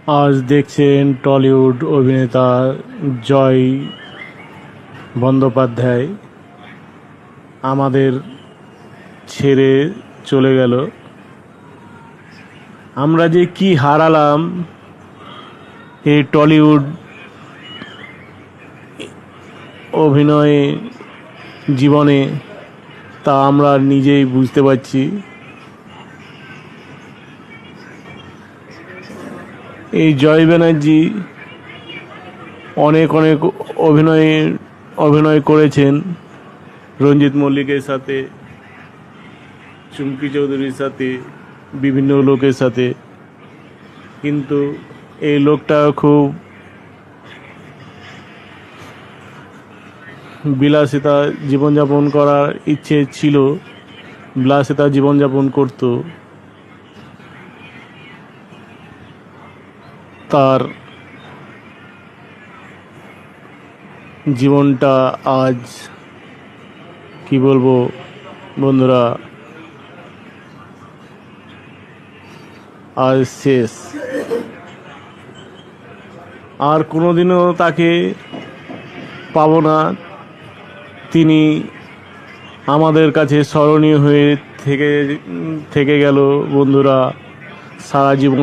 আজ দেখছেন টলিউড অভিনেতা জয় বন্দ্যোপাধ্যায় আমাদের ছেড়ে চলে গেল। আমরা যে কি হারালাম এই টলিউড অভিনয়ে জীবনে, তা আমরা নিজেই বুঝতে পারছি। এই জয় ব্যানার্জি অনেক অভিনয় করেছেন রঞ্জিত মল্লিকের সাথে, চুমকি চৌধুরীর সাথে, বিভিন্ন লোকের সাথে, কিন্তু এই লোকটা খুব বিলাসিতা জীবনযাপন করার ইচ্ছে ছিল, বিলাসিতা জীবনযাপন করত। তার জীবনটা আজ কি বলবো বন্ধুরা, আজ শেষ। আর কোনোদিনও তাকে পাবো না। তিনি আমাদের কাছে স্মরণীয় হয়ে থেকে গেল বন্ধুরা সারা জীবন।